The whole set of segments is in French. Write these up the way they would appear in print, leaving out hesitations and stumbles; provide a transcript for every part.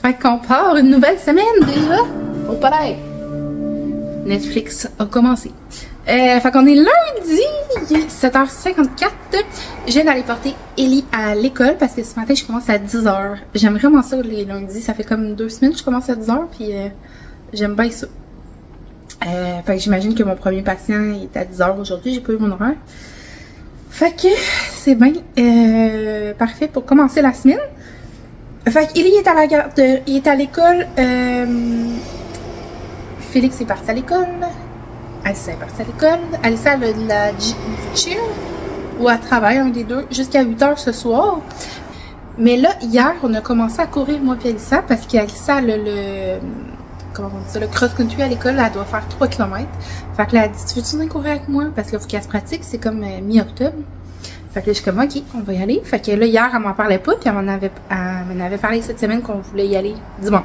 Fait qu'on part une nouvelle semaine déjà. Au palais. Netflix a commencé. Fait qu'on est lundi, 7h54. Je viens d'aller porter Ellie à l'école parce que ce matin je commence à 10h. J'aime vraiment ça les lundis. Ça fait comme 2 semaines que je commence à 10h puis j'aime bien ça. Fait que j'imagine que mon premier patient est à 10h aujourd'hui. J'ai pas eu mon horaire. Fait que c'est bien parfait pour commencer la semaine. Fait qu'Ellie est à la garde, il est à l'école. Félix est parti à l'école. Alissa est partie à l'école. Alissa a de la cheer ou elle travaille, un des deux, jusqu'à 8h ce soir. Mais là, hier, on a commencé à courir, moi et Alissa, parce qu'Alissa a comment on dit ça, le cross-country à l'école, elle doit faire 3 km. Fait que là, elle a dit, tu veux-tu venir courir avec moi? Parce qu'il faut qu'elle se pratique, c'est comme mi-octobre. Fait que là, je suis comme, ok, on va y aller. Fait que là, hier, elle m'en parlait pas, puis elle m'en avait parlé cette semaine qu'on voulait y aller dimanche.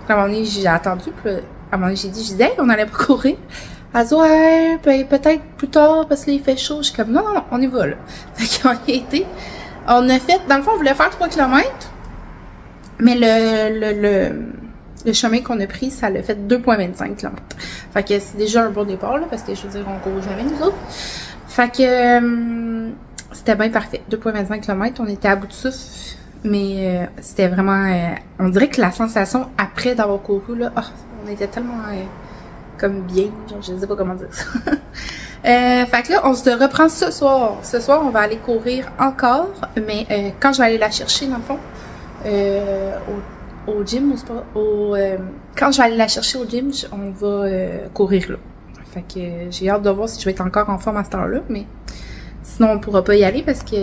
Puis à un moment donné, j'ai attendu, puis à un moment donné, j'ai dit, hey, on allait pas courir. Elle dit, ouais, ben, peut-être plus tard, parce qu'il fait chaud. Je suis comme, non, on y va, là. Fait qu'on y a été. On a fait, dans le fond, on voulait faire 3 km, mais le chemin qu'on a pris, ça l'a fait 2,25 km. Fait que c'est déjà un bon départ, là, parce que je veux dire, on court jamais, nous autres. Fait que c'était bien parfait. 2,25 km, on était à bout de souffle, mais c'était vraiment... on dirait que la sensation après d'avoir couru, là, oh, on était tellement comme bien, genre, je sais pas comment dire ça. Fait que là, on se reprend ce soir. Ce soir, on va aller courir encore, mais quand je vais aller la chercher, dans le fond, au gym, quand je vais aller la chercher au gym, on va courir là. Fait que j'ai hâte de voir si je vais être encore en forme à cette heure-là, mais sinon on pourra pas y aller parce que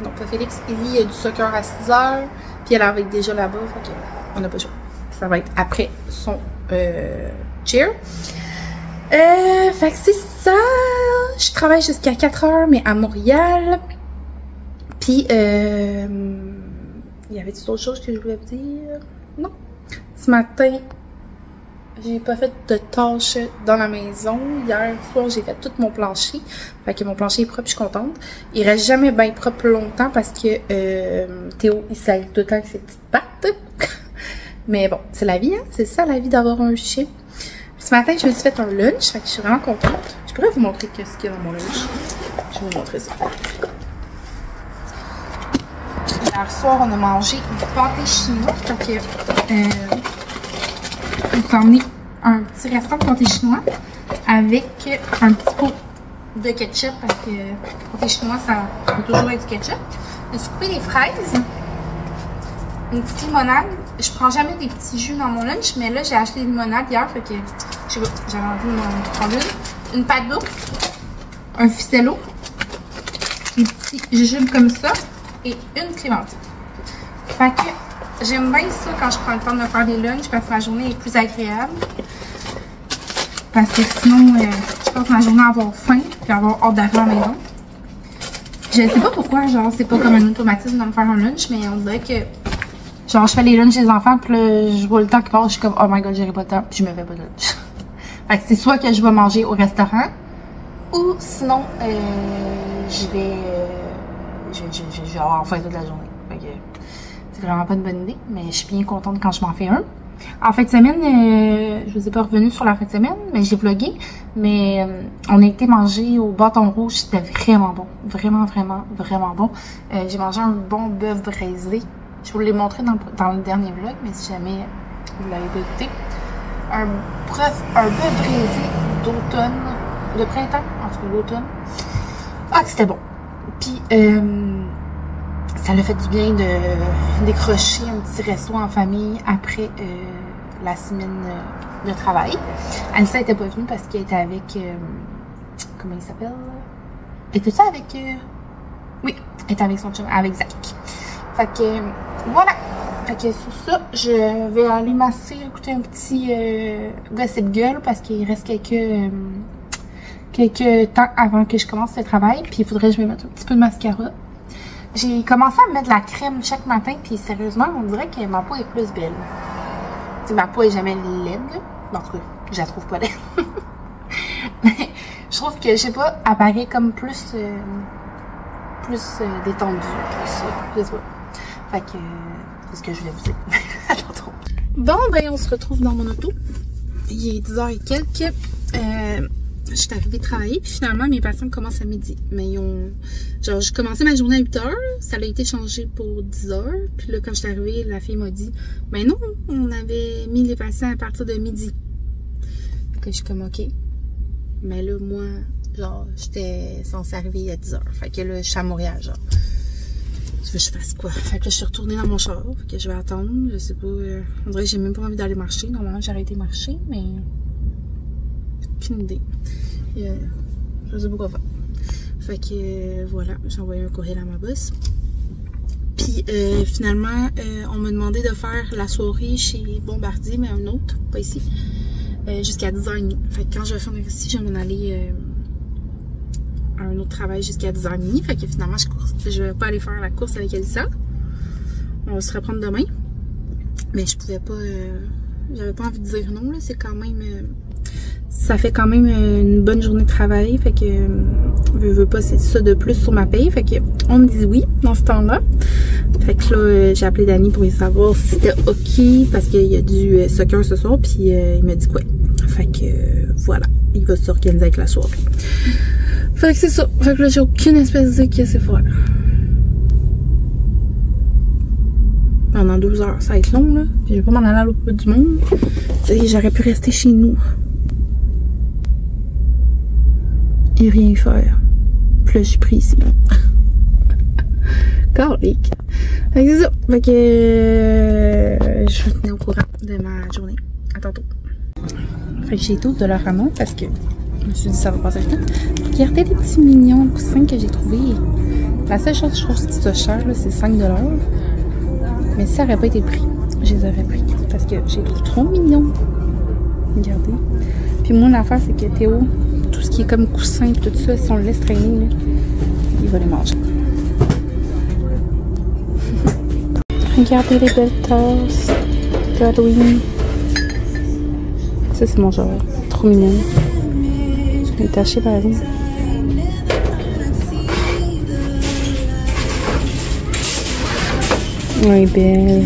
non pas Félix, Ellie a du soccer à 6h, puis elle arrive déjà là-bas, fait que on n'a pas le choix. Ça va être après son cheer. Fait que c'est ça. Je travaille jusqu'à 4h, mais à Montréal. Puis il y avait-tu d'autres choses que je voulais vous dire? Non. Ce matin, j'ai pas fait de tâches dans la maison. Hier soir, j'ai fait tout mon plancher. Fait que mon plancher est propre, je suis contente. Il reste jamais bien propre longtemps parce que Théo, il s'aille tout le temps avec ses petites pattes. Mais bon, c'est la vie, hein? C'est ça la vie d'avoir un chien. Ce matin, je me suis fait un lunch. Fait que je suis vraiment contente. Je pourrais vous montrer ce qu'il y a dans mon lunch. Je vais vous montrer ça. Hier soir, on a mangé du pâté chinois. Fait que on s'est emmené un petit restant de pâté chinois avec un petit pot de ketchup parce que le pâté chinois, ça peut toujours être du ketchup. J'ai coupé des fraises, une petite limonade. Je prends jamais des petits jus dans mon lunch, mais là, j'ai acheté des limonades hier, fait que j'avais envie de m'en prendre une pâte d'eau, un ficello, des petits jujubes comme ça et une clémentine. Fait que j'aime bien ça quand je prends le temps de me faire des lunchs parce que ma journée est plus agréable. Parce que sinon, je passe ma journée à avoir faim et avoir hâte d'arriver à la maison. Je sais pas pourquoi, genre, c'est pas comme un automatisme de me faire un lunch, mais on dirait que, genre, je fais les lunchs des enfants, puis là, je vois le temps qui passe, je suis comme, oh my god, j'aurai pas le temps, puis je me fais pas de lunch. Fait que c'est soit que je vais manger au restaurant, ou sinon, je vais avoir faim toute la journée. Fait que c'est vraiment pas une bonne idée, mais je suis bien contente quand je m'en fais un. En fin de semaine, je vous ai pas revenu sur la fin de semaine, mais j'ai vlogué. Mais on a été manger au Bâton Rouge, c'était vraiment bon. Vraiment, vraiment, vraiment bon. J'ai mangé un bon bœuf braisé. Je vous l'ai montré dans le dernier vlog, mais si jamais vous l'avez pas écouté. Un bœuf braisé d'automne, de printemps, en tout cas d'automne. Ah, c'était bon. Puis, ça l'a fait du bien de décrocher un petit resto en famille après la semaine de travail. Alissa n'était pas venue parce qu'elle était avec... comment il s'appelle? Était-tu avec... oui, elle était avec son chum, avec Zach. Fait que, voilà. Fait que sur ça, je vais aller masser, écouter un petit Gossip Girl parce qu'il reste quelques temps avant que je commence le travail. Puis il faudrait que je me mette un petit peu de mascara. J'ai commencé à me mettre de la crème chaque matin, puis sérieusement, on dirait que ma peau est plus belle. T'sais, ma peau est jamais laide, là. En tout cas, je la trouve pas laide. Mais je trouve que, je sais pas, elle paraît comme plus détendue, plus, je sais pas. Fait que, C'est ce que je voulais vous dire. Attends. Bon, ben, on se retrouve dans mon auto. Il est 10h et quelques. Je suis arrivée travailler, puis finalement, mes patients commencent à midi. Mais ils ont... Genre, j'ai commencé ma journée à 8h, ça a été changé pour 10h. Puis là, quand je suis arrivée, la fille m'a dit, ben non, on avait mis les patients à partir de midi. Fait que je suis comme, OK. Mais là, moi, genre, j'étais censée arriver à 10h. Fait que là, je suis à Montréal, genre. Tu veux que je fasse quoi? Fait que là, je suis retournée dans mon char. Fait que je vais attendre. Je sais pas. On dirait que j'ai même pas envie d'aller marcher. Normalement, j'ai arrêté de marcher, mais... Aucune idée. Je sais pas quoi faire. Fait que voilà, j'ai envoyé un courriel à ma boss. Puis finalement, on m'a demandé de faire la soirée chez Bombardier, mais un autre, pas ici, jusqu'à 10h30. Fait que quand je vais finir ici, je vais m'en aller à un autre travail jusqu'à 10h30. Fait que finalement, je vais pas aller faire la course avec Elisa. On va se reprendre demain. Mais je pouvais pas... j'avais pas envie de dire non, là. C'est quand même... ça fait quand même une bonne journée de travail. Fait que... je veux pas, c'est ça de plus sur ma paye. Fait que on me dit oui dans ce temps-là. Fait que là, j'ai appelé Danny pour lui savoir si c'était OK. Parce qu'il y a du soccer ce soir. Puis il m'a dit quoi. Fait que voilà. Il va s'organiser avec la soirée. Fait que c'est ça. Fait que là, j'ai aucune espèce d'idée que c'est faire. Pendant 12 heures, ça va être long, là. Puis je vais pas m'en aller à l'autre bout du monde. J'aurais pu rester chez nous. Et rien faire. Puis là, je suis pris ici. Calique. Fait que c'est ça. Fait que je vous tenais au courant de ma journée. À tantôt. Fait que j'ai tout de leur amont parce que je me suis dit ça va passer vite. Regardez les petits mignons coussins que j'ai trouvés. La seule chose que je trouve que c'est cher, c'est 5 $. Mais si ça n'aurait pas été le prix, je les aurais pris. Parce que j'ai trouvé trop mignons. Regardez. Puis moi, l'affaire, c'est que Théo, tout ce qui est comme coussin et tout ça, si on le laisse traîner, il va les manger. Regardez les belles tasses d'Halloween. Ça, c'est mon genre. Trop mignon. Je l'ai taché par exemple. Oui, belle.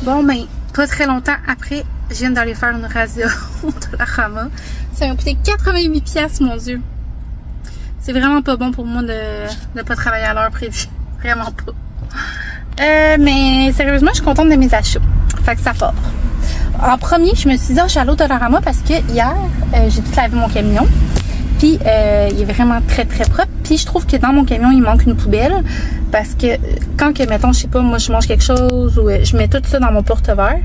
Bon, ben, pas très longtemps après, je viens d'aller faire une radio de la Rama. Ça m'a coûté 88$, mon Dieu. C'est vraiment pas bon pour moi de ne pas travailler à l'heure prévue. Vraiment pas. Mais sérieusement, je suis contente de mes achats. Fait que ça part. En premier, je me suis dit, je suis à l'Auto-Dollarama parce que hier, j'ai tout lavé mon camion. Puis, il est vraiment très, très propre. Puis, je trouve que dans mon camion, il manque une poubelle. Parce que quand, mettons, je sais pas, moi, je mange quelque chose ou je mets tout ça dans mon porte-verre.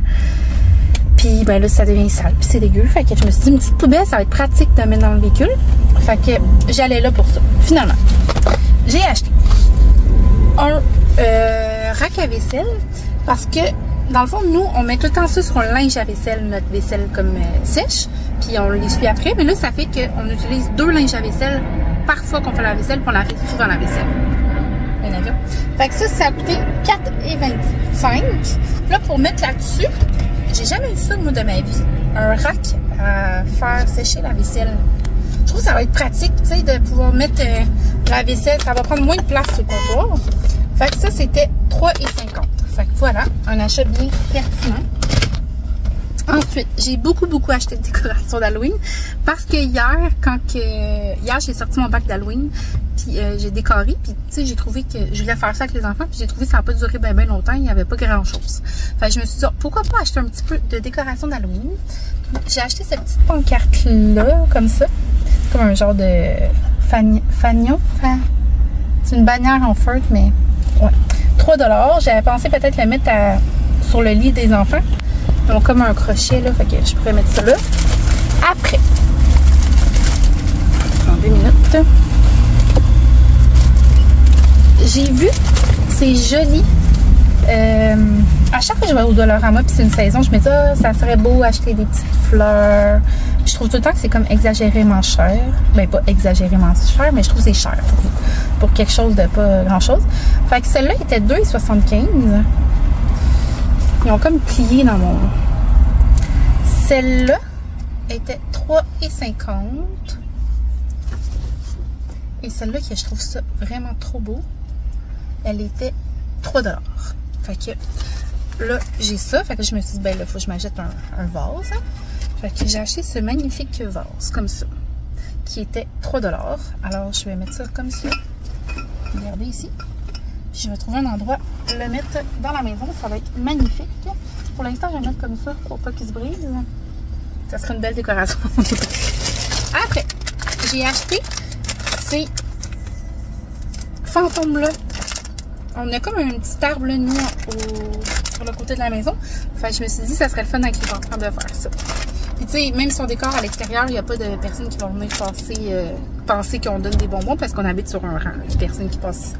Puis, ben là, ça devient sale. Puis, c'est dégueu. Fait que je me suis dit, une petite poubelle, ça va être pratique de mettre dans le véhicule. Fait que j'allais là pour ça. Finalement, j'ai acheté un rack à vaisselle. Parce que, dans le fond, nous, on met tout le temps ça sur un linge à vaisselle, notre vaisselle comme sèche. Puis on l'essuie après, mais là, ça fait qu'on utilise 2 linges à vaisselle par fois qu'on fait la vaisselle, puis on la fait souvent la vaisselle. Un avion. Fait que ça a coûté 4,25. Là, pour mettre là-dessus, j'ai jamais eu ça, moi, de ma vie. Un rack à faire sécher la vaisselle. Je trouve que ça va être pratique, tu sais, de pouvoir mettre la vaisselle. Ça va prendre moins de place sur le comptoir. Fait que ça, c'était 3,50. Fait que voilà, un achat bien pertinent. Ensuite, j'ai beaucoup acheté de décorations d'Halloween parce que hier, j'ai sorti mon bac d'Halloween, puis j'ai décoré, puis tu sais, j'ai trouvé que je voulais faire ça avec les enfants, puis j'ai trouvé que ça n'a pas duré bien longtemps, il n'y avait pas grand chose. Fait que je me suis dit, pourquoi pas acheter un petit peu de décoration d'Halloween. J'ai acheté cette petite pancarte-là, comme ça, comme un genre de fanion. C'est une bannière en feutre, mais ouais. 3 $. J'avais pensé peut-être le mettre sur le lit des enfants. Ils ont comme un crochet là, fait que je pourrais mettre ça là. Après, en 2 minutes, j'ai vu, c'est joli. À chaque fois que je vais au Dollarama puis c'est une saison, je me dis ça serait beau acheter des petites fleurs. Puis je trouve tout le temps que c'est comme exagérément cher. Ben pas exagérément cher, mais je trouve que c'est cher pour quelque chose de pas grand chose. Fait que celle-là était 2,75. Ils ont comme plié dans mon... Celle-là était 3,50. Et celle-là, que je trouve ça vraiment trop beau, elle était 3 $. Fait que là, j'ai ça. Fait que je me suis dit, ben là, il faut que je m'achète un vase. Hein. Fait que j'ai acheté ce magnifique vase, comme ça, qui était 3 $. Alors, je vais mettre ça comme ça. Regardez ici. Puis je vais trouver un endroit, le mettre dans la maison. Ça va être magnifique. Pour l'instant, je vais le mettre comme ça pour pas qu'il se brise. Ça serait une belle décoration. Après, j'ai acheté ces fantômes-là. On a comme un petit arbre, là, nous, sur le côté de la maison. Fait que je me suis dit, ça serait le fun avec les enfants de faire ça. Puis tu sais, même si on décore à l'extérieur, il n'y a pas de personnes qui vont venir penser qu'on donne des bonbons parce qu'on habite sur un rang. Il y a personne qui passe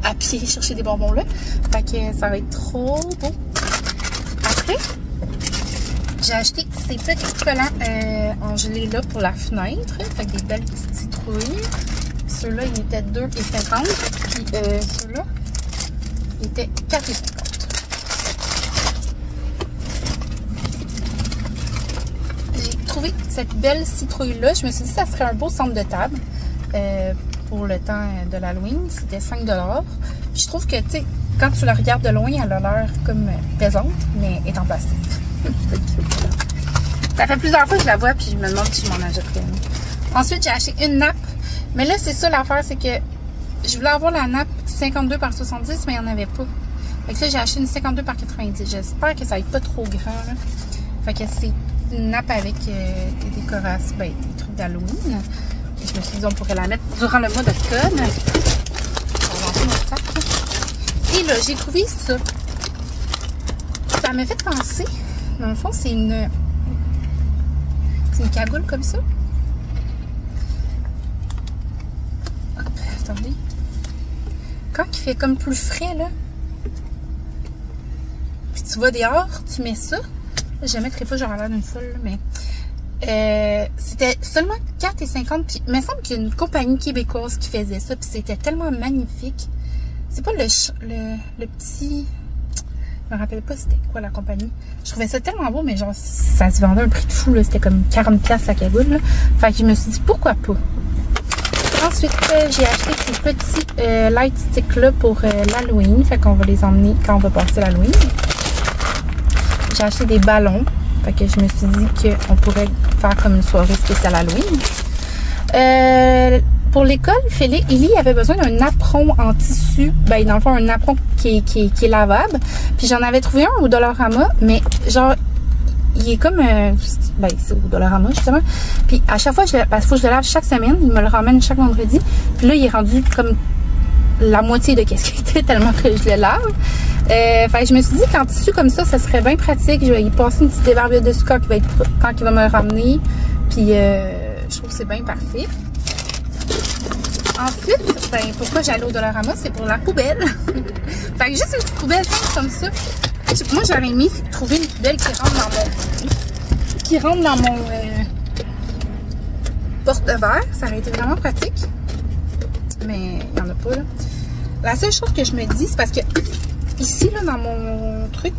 à pied chercher des bonbons là. Fait que ça va être trop beau. Après, j'ai acheté ces petits collants en gelée là pour la fenêtre. Fait que des belles petites citrouilles. Ceux-là, ils étaient 2,50 $. Puis ceux-là, ils étaient 4,50 $. Cette belle citrouille-là, je me suis dit que ça serait un beau centre de table pour le temps de l'Halloween. C'était 5 $. Puis je trouve que, tu sais, quand tu la regardes de loin, elle a l'air comme pesante, mais elle est en plastique. Ça fait plusieurs fois que je la vois, puis je me demande si je m'en achèterais une. Ensuite, j'ai acheté une nappe. Mais là, c'est ça l'affaire, c'est que je voulais avoir la nappe 52 par 70, mais il n'y en avait pas. Fait que là, j'ai acheté une 52 par 90. J'espère que ça va être pas trop grand, là. Fait que c'est une nappe avec des décorations, ben, des trucs d'Halloween. Je me suis dit, on pourrait la mettre durant le mois d'octobre. On va lancer notre sac. Et là, j'ai trouvé ça. Ça m'a fait penser, dans le fond, c'est une cagoule comme ça. Hop, attendez. Quand il fait comme plus frais, là, puis tu vas dehors, tu mets ça. Je ne mettrai pas genre l'air d'une foule, mais c'était seulement 4,50 $. Puis il me semble qu'il y a une compagnie québécoise qui faisait ça, puis c'était tellement magnifique. C'est pas le petit... Je me rappelle pas c'était quoi la compagnie. Je trouvais ça tellement beau, mais genre ça se vendait à un prix de fou, là. C'était comme 40 $ la cagoule, là. Fait que je me suis dit pourquoi pas. Ensuite, j'ai acheté ces petits light sticks là pour l'Halloween. Fait qu'on va les emmener quand on va passer l'Halloween. J'ai acheté des ballons. Fait que je me suis dit qu'on pourrait faire comme une soirée spéciale Halloween. Pour l'école, Élie avait besoin d'un apron en tissu. Ben, dans le fond, un apron qui est lavable. Puis j'en avais trouvé un au Dollarama, mais genre, il est comme... ben, c'est au Dollarama, justement. Puis à chaque fois, parce qu'il faut que je le lave chaque semaine. Il me le ramène chaque vendredi. Puis là, il est rendu comme la moitié de qu'est-ce qu'il était, tellement que je le lave. Fait que je me suis dit qu'en tissu comme ça serait bien pratique. Je vais y passer une petite débarbure dessus quand il va me ramener. Puis je trouve que c'est bien parfait. Ensuite, ben, pourquoi j'allais au Dollarama, c'est pour la poubelle. Fait que juste une petite poubelle comme ça. Moi, j'aurais aimé trouver une poubelle qui rentre dans mon porte-verre. Ça aurait été vraiment pratique. Mais il n'y en a pas, là. La seule chose que je me dis, c'est parce que ici, là, dans mon truc,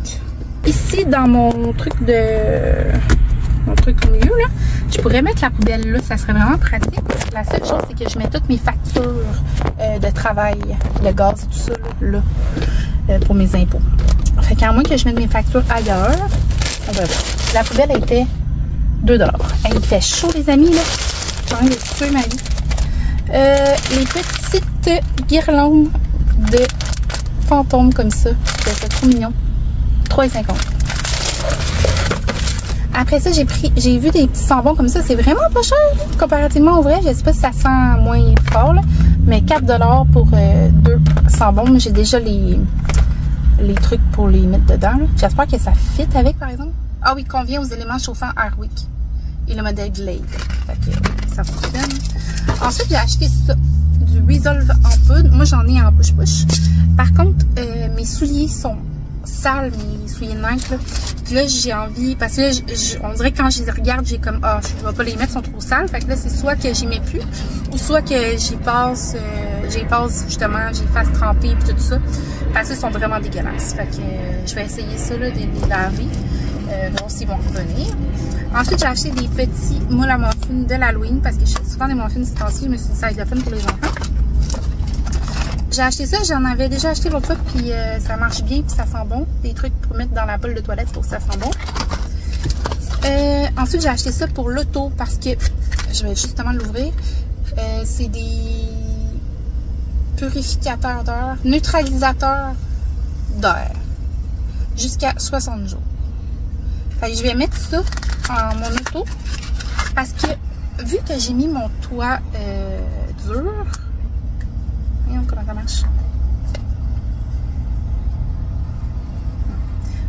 mon truc au milieu, là, je pourrais mettre la poubelle là, ça serait vraiment pratique. La seule chose, c'est que je mets toutes mes factures de travail, le gaz et tout ça, là, pour mes impôts. Fait qu'à moins que je mette mes factures ailleurs, on va voir. La poubelle a été 2 $. Hey, il fait chaud, les amis, là. J'ai envie de tuer ma vie. Les petites guirlandes de fantômes comme ça. C'est trop mignon. 3,50 $. Après ça, j'ai vu des petits savons comme ça. C'est vraiment pas cher comparativement au vrai. Je sais pas si ça sent moins fort, là, mais 4 $ pour 2 savons. J'ai déjà les trucs pour les mettre dedans. J'espère que ça fit avec, par exemple. Ah oui, convient aux éléments chauffants Airwick et le modèle Glade. Fait que ça fonctionne. Ensuite, j'ai acheté ça, du Resolve en poudre. Moi, j'en ai en push-push. Par contre, mes souliers sont sales, mes souliers Nike, là. Puis là, j'ai envie, parce que là, on dirait que quand je les regarde, j'ai comme, ah, je vais pas les mettre, ils sont trop sales. Fait que là, c'est soit que j'y mets plus, ou soit que j'y passe justement, j'y fasse tremper puis tout ça. Parce qu'ils sont vraiment dégueulasses. Fait que je vais essayer ça, là, de les laver. Voir s'ils vont revenir. Ensuite, j'ai acheté des petits moules à muffins de l'Halloween parce que je fais souvent des muffins ces temps-ci. Je me suis dit, ça va être le fun pour les enfants. j'ai acheté ça, j'en avais déjà acheté l'autre fois, puis ça marche bien, puis ça sent bon. Des trucs pour mettre dans la bolle de toilette pour que ça sent bon. Ensuite, j'ai acheté ça pour l'auto parce que, je vais justement l'ouvrir, c'est des purificateurs d'air, neutralisateurs d'air, jusqu'à 60 jours. Fait que je vais mettre ça en mon auto parce que, vu que j'ai mis mon toit dur, voyons comment ça marche.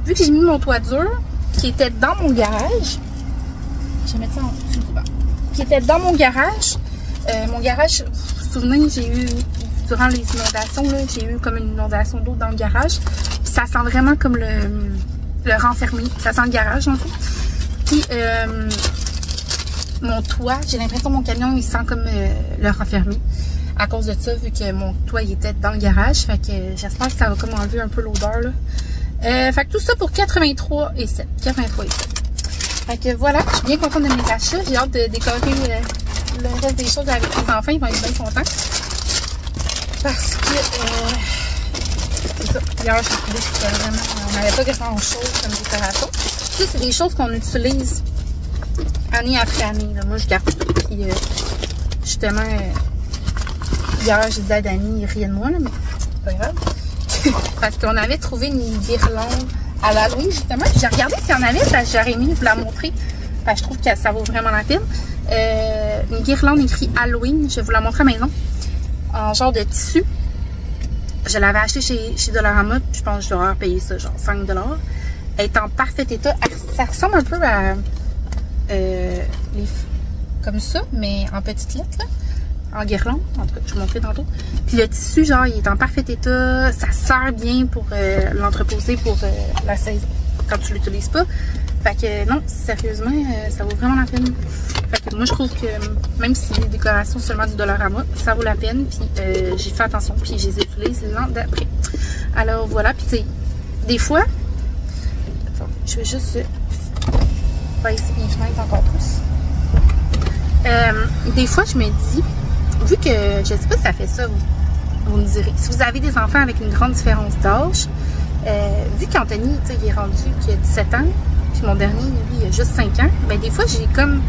Vu que j'ai mis mon toit dur, qui était dans mon garage, je vais mettre ça en dessous du banc, qui était dans mon garage, vous vous souvenez, j'ai eu, durant les inondations, j'ai eu comme une inondation d'eau dans le garage, puis ça sent vraiment comme le renfermé, ça sent le garage en fait. Puis mon toit, j'ai l'impression que mon camion il sent comme le renfermé à cause de ça, vu que mon toit il était dans le garage, fait que j'espère que ça va comme enlever un peu l'odeur là. Fait que tout ça pour 83,7. 83,7. Fait que voilà, je suis bien contente de mes achats. J'ai hâte de décorer le reste des choses avec les enfants. Ils vont être bien contents. Parce que c'est ça. Hier, j'ai trouvé que c'était vraiment. On n'avait pas grand chose comme décoration. Ça, c'est des choses qu'on utilise année après année. Là. Moi, je garde tout. Puis justement, hier, j'ai dit à Dani, il riait de moi, là, mais c'est pas grave. Parce qu'on avait trouvé une guirlande à l'Halloween, justement. J'ai regardé s'il y en avait, parce que j'aurais aimé vous la montrer. Parce que je trouve que ça vaut vraiment la peine. Une guirlande écrite Halloween, je vais vous la montrer à la maison. En genre de tissu. Je l'avais acheté chez Dollarama, puis je pense que je dois avoir payé ça, genre 5 $. Elle est en parfait état. Ça ressemble un peu à comme ça, mais en petites lettres, là. En guirlande, en tout cas, je vous montrerai tantôt. Puis le tissu, genre, il est en parfait état. Ça sert bien pour l'entreposer pour la saison, quand tu l'utilises pas. Fait que non, sérieusement, ça vaut vraiment la peine. Fait que moi, je trouve que même si c'est des décorations seulement du Dollarama, ça vaut la peine. Puis j'ai fait attention, puis je les utilise l'an d'après. Alors voilà, puis tu sais, des fois, attends, je vais juste baisser mes fenêtres encore plus. Des fois, je me dis, vu que, je sais pas si ça fait ça, vous me direz, si vous avez des enfants avec une grande différence d'âge, vu qu'Anthony, tu sais, il est rendu qu'il a 17 ans, puis mon dernier, lui, il a juste 5 ans, ben des fois, j'ai comme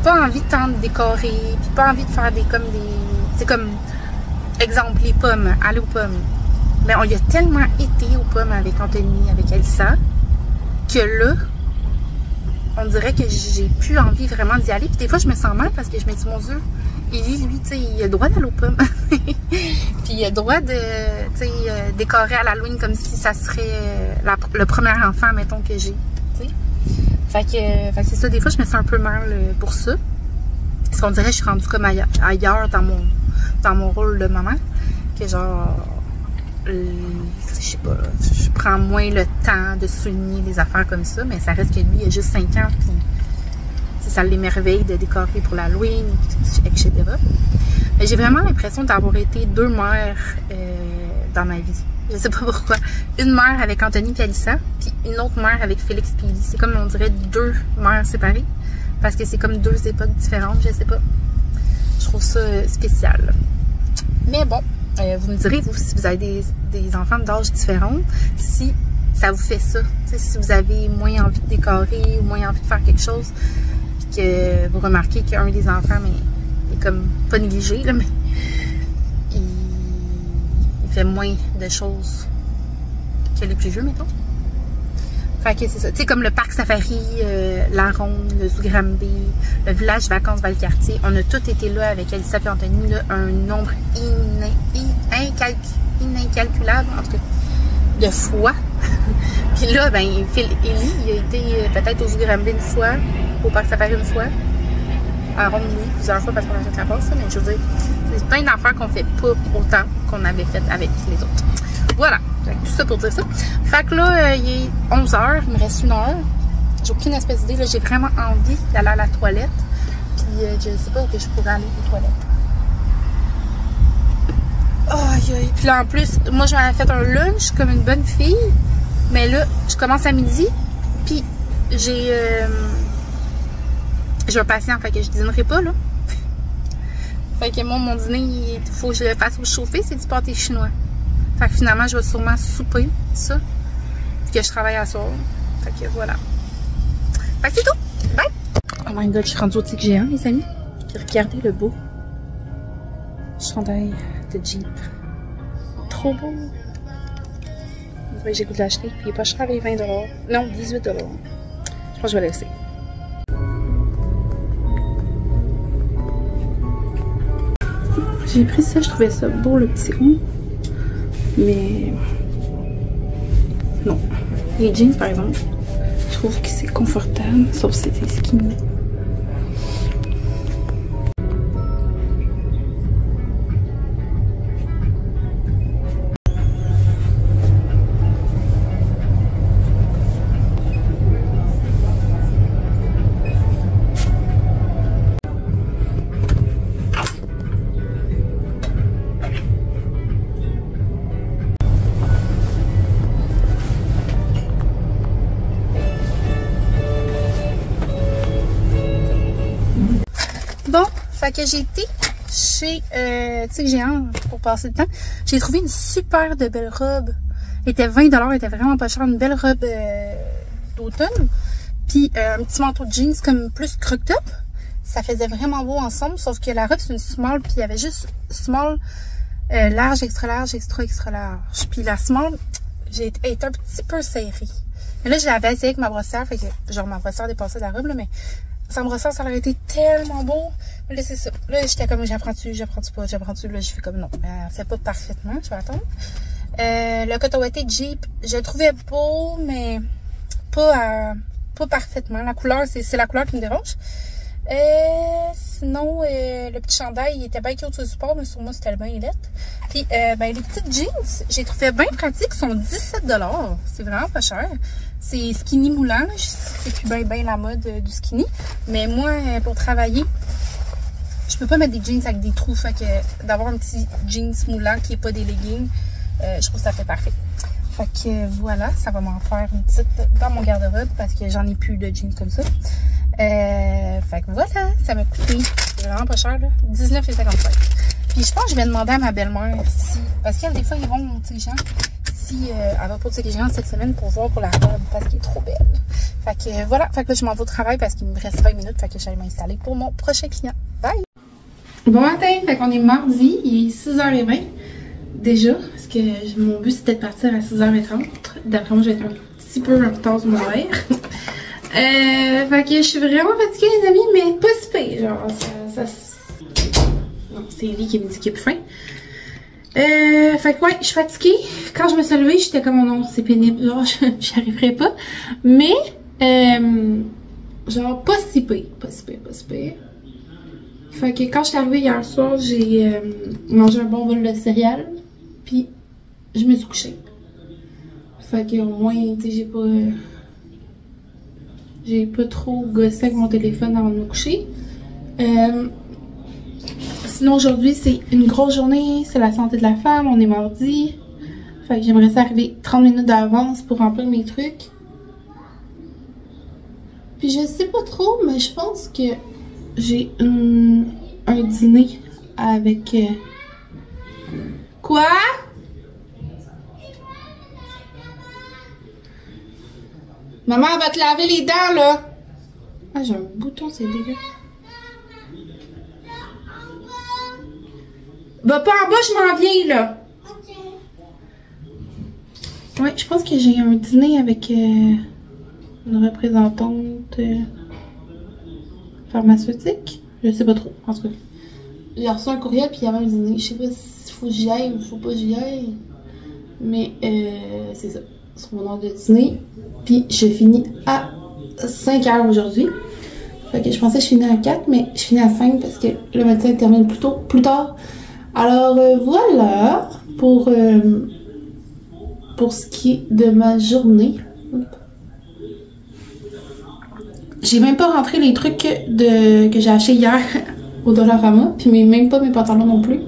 pas envie de tant de décorer, puis pas envie de faire c'est comme, exemple, les pommes, aller aux pommes. Ben, on y a tellement été aux pommes avec Anthony, avec Elsa, que là, on dirait que j'ai plus envie vraiment d'y aller. Puis des fois, je me sens mal parce que je me dis, mon Dieu, lui, tu sais, il a le droit d'aller aux pommes. Puis il a le droit de, tu sais, décorer à l'Halloween comme si ça serait le premier enfant, mettons, que j'ai. Tu sais. Fait que c'est ça, des fois, je me sens un peu mal pour ça. Parce qu'on dirait que je suis rendue comme ailleurs dans mon rôle de maman. Que genre, je sais pas, je prends moins le temps de souligner des affaires comme ça, mais ça reste que lui, il a juste 5 ans, puis ça l'émerveille de décorer pour l'Halloween, etc. J'ai vraiment l'impression d'avoir été 2 mères dans ma vie. Je sais pas pourquoi. Une mère avec Anthony et Alissa, puis une autre mère avec Félix et Ellie. C'est comme, on dirait, 2 mères séparées, parce que c'est comme 2 époques différentes, je sais pas. Je trouve ça spécial. Mais bon, vous me direz, vous, si vous avez des enfants d'âge différents, si ça vous fait ça. Si vous avez moins envie de décorer ou moins envie de faire quelque chose, puis que vous remarquez qu'un des enfants, mais, est comme pas négligé, là, mais il fait moins de choses que les plus vieux, mettons. Fait que c'est ça. Tu sais, comme le parc safari, la Ronde, le Zoo Granby, le village vacances Valcartier, on a tous été là avec Elissa et Anthony, là, un nombre incalculable, en tout cas, de fois. Puis là, ben, Ellie, il a été peut-être au Zoo Granby une fois, au parc safari une fois, à Ronde, oui, plusieurs fois parce qu'on a fait la passe, mais je veux dire, c'est plein d'affaires qu'on fait pas autant qu'on avait fait avec les autres. Voilà. Tout ça pour dire ça. Fait que là, il est 11 h, il me reste 1 heure. J'ai aucune espèce d'idée. J'ai vraiment envie d'aller à la toilette. Puis je sais pas où que je pourrais aller aux toilettes. Oh, puis là, en plus, moi, je m'avais fait un lunch comme une bonne fille. Mais là, je commence à midi. Puis j'ai un patient, fait que je dînerai pas, là. Fait que moi, mon dîner, il faut que je le fasse chauffer, c'est du pâté chinois. Fait que finalement, je vais sûrement souper ça. Puis que je travaille à soir. Fait que voilà. Fait que c'est tout. Bye! Oh my god, je suis rendue au Tigre géant, les amis. Regardez le beau chandail de Jeep. Trop beau. J'ai goût de l'acheter. Puis il est pas cher, les 20 $. Non, 18 $. Je pense que je vais laisser. J'ai pris ça, je trouvais ça beau, le petit haut. Mais non. Les jeans, par exemple, je trouve que c'est confortable, sauf si c'est skinny. Bon, fait que j'ai été chez Tigre géant pour passer le temps. J'ai trouvé une super de belle robe. Elle était 20 $, elle était vraiment pas chère. Une belle robe d'automne. Puis un petit manteau de jeans comme plus croc top. Ça faisait vraiment beau ensemble, sauf que la robe c'est une small, puis il y avait juste small, large, extra large, extra large. Puis la small, j'ai été un petit peu serrée. Mais là, je l'avais essayé avec ma brossière, fait que genre ma brossière dépassait la robe, là, mais sans brossière, ça aurait été tellement beau. Mais là, c'est ça. Là, j'étais comme, j'apprends-tu pas, j'apprends-tu. Là, je fais comme non, c'est pas parfaitement, je vais attendre. Le coton-ouaté Jeep, je le trouvais beau, mais pas parfaitement. La couleur, c'est la couleur qui me dérange. Sinon, le petit chandail, il était bien cute sur le support, mais sur moi, c'était bien lettre. Puis, les petites jeans, j'ai trouvé bien pratiques, sont 17 $. C'est vraiment pas cher. C'est skinny moulant, là. C'est plus bien la mode du skinny. Mais moi, pour travailler, je peux pas mettre des jeans avec des trous. Fait que d'avoir un petit jeans moulant qui est pas des leggings, je trouve que ça fait parfait. Fait que voilà, ça va m'en faire une petite dans mon garde-robe parce que j'en ai plus de jeans comme ça. Fait que voilà, ça m'a coûté vraiment pas cher, là, 19,55 $. Puis je pense que je vais demander à ma belle-mère si, parce qu'elle, des fois, ils vont au Tigre géant, si elle va pas au Tigre géant cette semaine pour voir pour la robe parce qu'elle est trop belle. Fait que voilà, fait que là, je m'en vais au travail parce qu'il me reste 20 minutes, fait que j'allais m'installer pour mon prochain client. Bye! Bon matin, fait qu'on est mardi, il est 6h20 déjà, parce que mon but c'était de partir à 6h30. D'après moi, je vais être un petit peu en retard sur mon horaire. Fait que je suis vraiment fatiguée, les amis, mais pas si pire. Genre, non, c'est Ellie qui me dit qu'il est plus fin. Fait que ouais, je suis fatiguée. Quand je me suis levée, j'étais comme, oh non, c'est pénible. Genre, j'y arriverai pas. Mais, genre, pas si pire. Pas si pire. Fait que quand je suis arrivée hier soir, j'ai mangé un bon bol de céréales. Puis, je me suis couchée. Fait que au moins, tu sais, j'ai pas trop gossé avec mon téléphone avant de me coucher. Sinon, aujourd'hui, c'est une grosse journée. C'est la santé de la femme. On est mardi. Fait que j'aimerais ça arriver 30 minutes d'avance pour remplir mes trucs. Puis je sais pas trop, mais je pense que j'ai un dîner avec... Quoi? Maman, elle va te laver les dents, là! Ah, j'ai un bouton, c'est dégueu. Va pas en bas, je m'en viens, là! Ok. Ouais, je pense que j'ai un dîner avec une représentante pharmaceutique. Je sais pas trop, en tout cas. J'ai reçu un courriel, puis il y avait un dîner. Je sais pas s'il faut que j'y aille ou faut pas que j'y aille. Mais, c'est ça. C'est mon heure de dîner. Puis je finis à 5h aujourd'hui. Fait que je pensais que je finis à 4, mais je finis à 5 parce que le médecin termine plus tard. Alors voilà pour ce qui est de ma journée. J'ai même pas rentré les trucs que j'ai acheté hier au Dollarama, puis même pas mes pantalons non plus.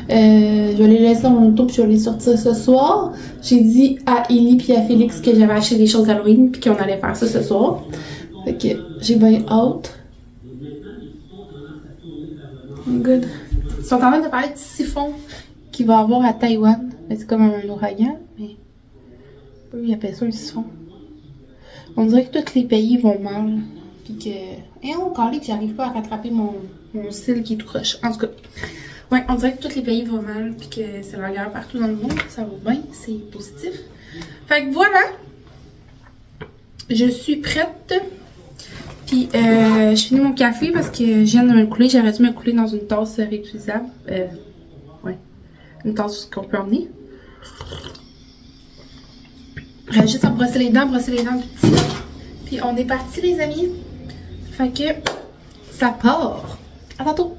Je vais les laisser dans mon auto puis je vais les sortir ce soir. J'ai dit à Ellie puis à Félix que j'avais acheté des choses d'Halloween puis qu'on allait faire ça ce soir. Fait que j'ai bien hâte. Oh my god. sont en train de parler du typhon qu'il va y avoir à Taïwan. C'est comme un ouragan, mais eux, ils appellent ça un typhon. On dirait que tous les pays vont mal. Puis que... Et encore là, que j'arrive pas à rattraper mon cil qui est tout croche. En tout cas, ouais, on dirait que tous les pays vont mal. Puis que c'est la guerre partout dans le monde. Ça va bien, c'est positif. Fait que voilà. Je suis prête. Puis je finis mon café parce que je viens de me le couler. J'aurais dû me couler dans une tasse réutilisable. Ouais. Une tasse qu'on peut emmener. Juste à brosser les dents petit. Puis on est parti les amis. Fait que ça part. À tantôt.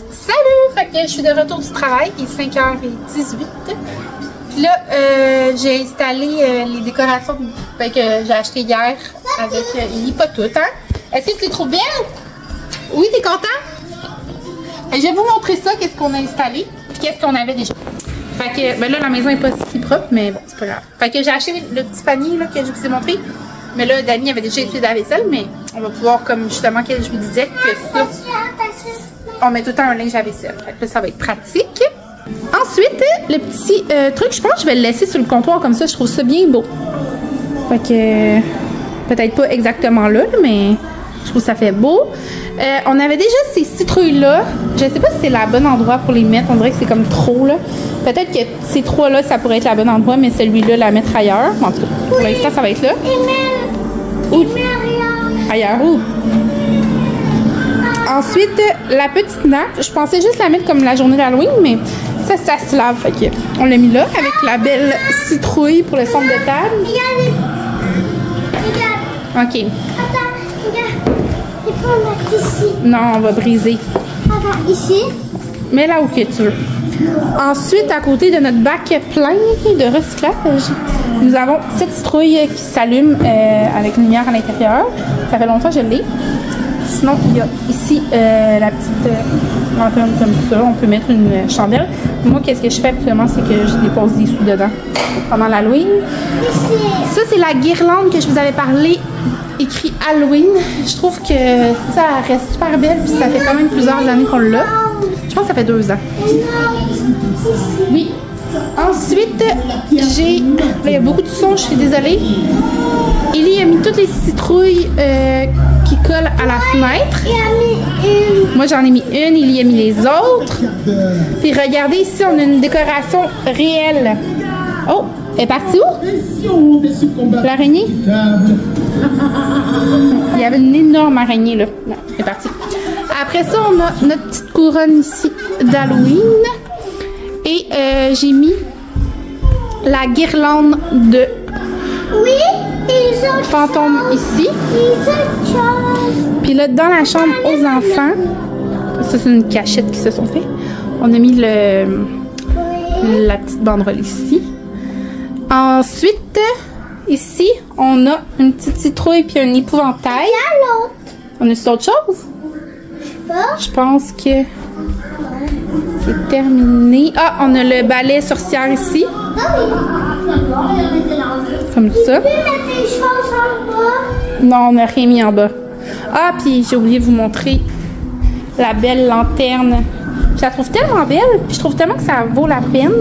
Salut! Fait que je suis de retour du travail. Il est 5h18. Puis là, j'ai installé les décorations que j'ai achetées hier avec Ellie. Pas toutes, hein? Est-ce que tu les trouves bien? Oui, t'es content? Je vais vous montrer ça, qu'est-ce qu'on a installé. Puis qu'est-ce qu'on avait déjà. Fait que, ben là, la maison est pas si propre, mais bon, c'est pas grave. Fait que j'ai acheté le petit panier là, que je vous ai montré. Mais là, Dani avait déjà essuyé de la vaisselle, mais on va pouvoir, comme justement, que je vous disais, que ça, on met tout le temps un linge à vaisselle. Fait que là, ça va être pratique. Ensuite, le petit truc, je pense que je vais le laisser sur le comptoir comme ça. Je trouve ça bien beau. Fait que, peut-être pas exactement là, mais je trouve que ça fait beau. On avait déjà ces citrouilles-là. Je sais pas si c'est le bon endroit pour les mettre. On dirait que c'est comme trop, là. Peut-être que ces trois-là, ça pourrait être le bon endroit, mais celui-là, la mettre ailleurs. En tout cas, pour l'instant, ça va être là. Où? Ailleurs où? Ensuite, la petite nappe. Je pensais juste la mettre comme la journée d'Halloween, mais ça se lave. Fait que on l'a mis là, avec la belle citrouille pour le centre de table. Regarde. OK. Attends, regarde. Il faut le mettre ici. Non, on va briser. Attends, ici. Mets-la où que tu veux. Ensuite, à côté de notre bac plein de recyclage, nous avons cette citrouille qui s'allume avec une lumière à l'intérieur. Ça fait longtemps que je l'ai. Sinon, il y a ici la petite lanterne comme ça. On peut mettre une chandelle. Moi, qu'est-ce que je fais actuellement, c'est que je dépose des sous dedans pendant l'Halloween. Ça, c'est la guirlande que je vous avais parlé, écrit Halloween. Je trouve que ça reste super belle, puis ça fait quand même plusieurs années qu'on l'a. Je pense que ça fait 2 ans. Oui. Ensuite, j'ai... Là, il y a beaucoup de sons, je suis désolée. Ellie a mis toutes les citrouilles qui collent à la fenêtre. Moi, j'en ai mis une, Ellie a mis les autres. Puis regardez, ici, on a une décoration réelle. Oh, elle est partie où? L'araignée? Il y avait une énorme araignée, là. Non, elle est partie. Après ça, on a notre petite couronne ici d'Halloween. Et j'ai mis la guirlande de fantôme ici. Puis là, dans la chambre aux enfants, ça c'est une cachette qui se sont fait. On a mis la petite banderole ici. Ensuite, ici, on a une petite citrouille puis un épouvantail. On a sur autre chose? Je pense que c'est terminé. Ah, on a le balai sorcière ici. Comme ça. Non, on n'a rien mis en bas. Ah, puis j'ai oublié de vous montrer la belle lanterne. Je la trouve tellement belle, puis je trouve tellement que ça vaut la peine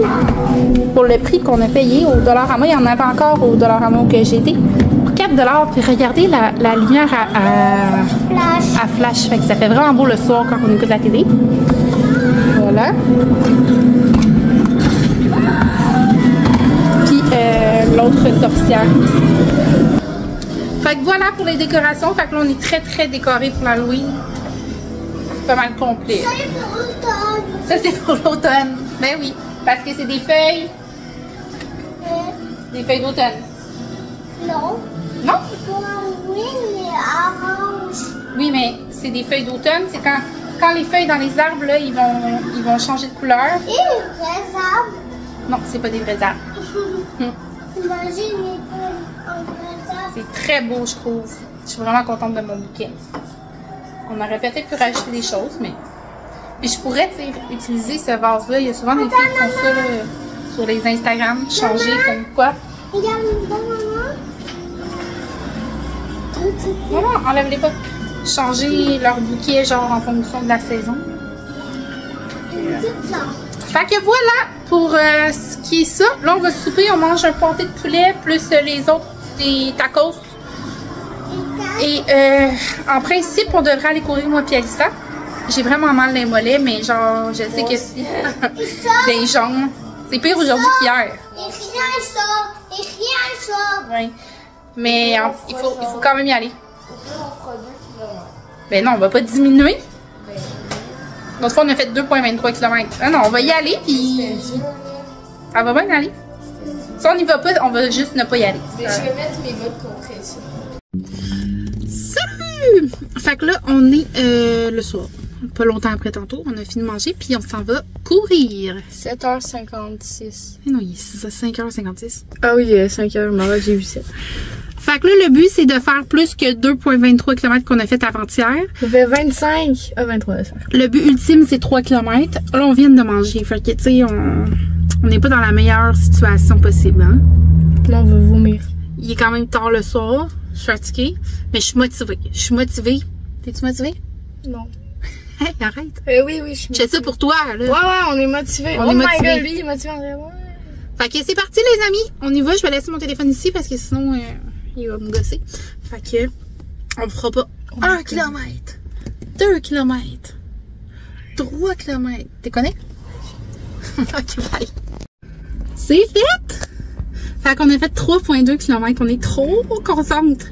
pour le prix qu'on a payé au Dollarama. Il y en avait encore au Dollarama où j'ai été. Pour 4 $. Puis regardez la lumière à flash. Fait que ça fait vraiment beau le soir quand on écoute la télé. Voilà. Puis l'autre sorcière ici. Fait que voilà pour les décorations. Fait que là, on est très très décoré pour l'Halloween. C'est pas mal complet. Ça, c'est pour l'automne. Ça, c'est pour l'automne. Ben oui. Parce que c'est des feuilles. Des feuilles d'automne. Non. Non? C'est pour Halloween, mais orange. Oui, mais c'est des feuilles d'automne. C'est quand les feuilles dans les arbres, là, ils vont changer de couleur. Et les vrais arbres. Non, c'est pas des vrais arbres. Imagine un vrai arbre. C'est très beau, je trouve. Je suis vraiment contente de mon bouquet. On aurait peut-être pu rajouter des choses, mais... Puis je pourrais, tu sais, utiliser ce vase-là. Il y a souvent des filles qui font ça, là, sur les Instagram, changer comme quoi. Regarde, maman. Non, enlève-les pas. Changer leur bouquet, genre, en fonction de la saison. Fait que voilà pour ce qui est ça. Là, on va souper, on mange un pâté de poulet plus les autres des tacos. Et en principe, on devrait aller courir moi et Alissa. J'ai vraiment mal les mollets, mais genre, je sais que si les jambes, c'est pire aujourd'hui qu'hier. Et rien ça. Oui. Mais il faut quand même y aller. On fera 2 km. Ben non, on va pas diminuer. L'autre fois, on a fait 2,23 km. Ah non, on va y aller, puis ça va bien aller. Si on n'y va pas, on va juste ne pas y aller. Mais je vais mettre mes bottes compression. Salut! Fait que là, on est le soir. Pas longtemps après tantôt, on a fini de manger, puis on s'en va courir. 7h56. Mais non, il est 5h56. Ah oui, 5h, mais j'ai vu 7. Fait que là, le but, c'est de faire plus que 2,23 km qu'on a fait avant-hier. Ça fait 25 à 23 à faire. Le but ultime, c'est 3 km. Là, on vient de manger. Fait que, tu sais, on n'est pas dans la meilleure situation possible, hein? Là, on va vomir. Il est quand même tard le soir. Je suis fatiguée, mais je suis motivée. T'es-tu motivée? Non. Hey, arrête. Oui, je suis Je fais ça pour toi, là. Ouais, on est motivés. On est my motivés. God, lui, il est motivé en vrai. Fait que c'est parti, les amis. On y va. Je vais laisser mon téléphone ici parce que sinon, il va me gosser. Fait que, on fera pas 1 km, 2 km, 3 km. T'es connais? Ok, bye. C'est fait! Fait qu'on a fait 3,2 km. On est trop contente.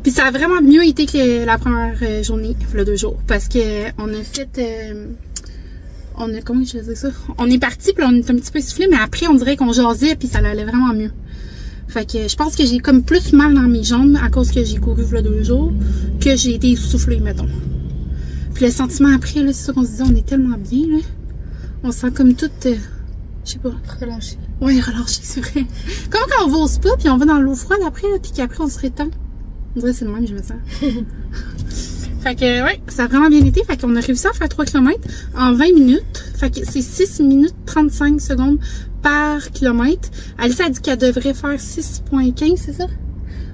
Puis ça a vraiment mieux été que la première journée, le 2 jours. Parce que on a fait... comment je faisais ça? On est parti, puis on est un petit peu essoufflé, mais après, on dirait qu'on jasait, puis ça allait vraiment mieux. Fait que je pense que j'ai comme plus mal dans mes jambes à cause que j'ai couru le 2 jours que j'ai été essoufflée, mettons. Puis le sentiment après, là, c'est ça qu'on se dit, on est tellement bien, là. On se sent comme toute... je sais pas. Relâché. Ouais, relâché, c'est vrai. Comme quand on va au spa, puis on va dans l'eau froide après, là, puis qu'après on se rétend. On dirait que c'est le même, je me sens. Fait que, ouais, ça a vraiment bien été. Fait qu'on a réussi à faire 3 km en 20 minutes. Fait que c'est 6 minutes 35 secondes par kilomètre. Alissa a dit qu'elle devrait faire 6,15, c'est ça?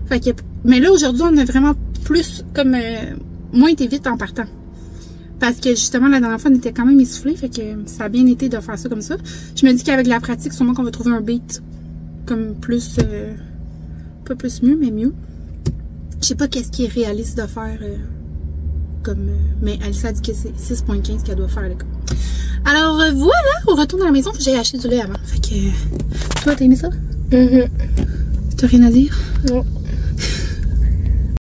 Fait que, mais là, aujourd'hui, on a vraiment plus, comme, moins été vite en partant. Parce que, justement, la dernière fois, on était quand même essoufflés. Fait que ça a bien été de faire ça comme ça. Je me dis qu'avec la pratique, sûrement qu'on va trouver un beat comme plus, pas plus mieux, mais mieux. Je sais pas qu'est-ce qui est réaliste de faire comme... mais Alissa a dit que c'est 6,15 qu'elle doit faire à l'école. Alors voilà, on retourne à la maison. J'ai acheté du lait avant. Fait que... Toi, t'as aimé ça? Mm-hmm. T'as rien à dire? Non.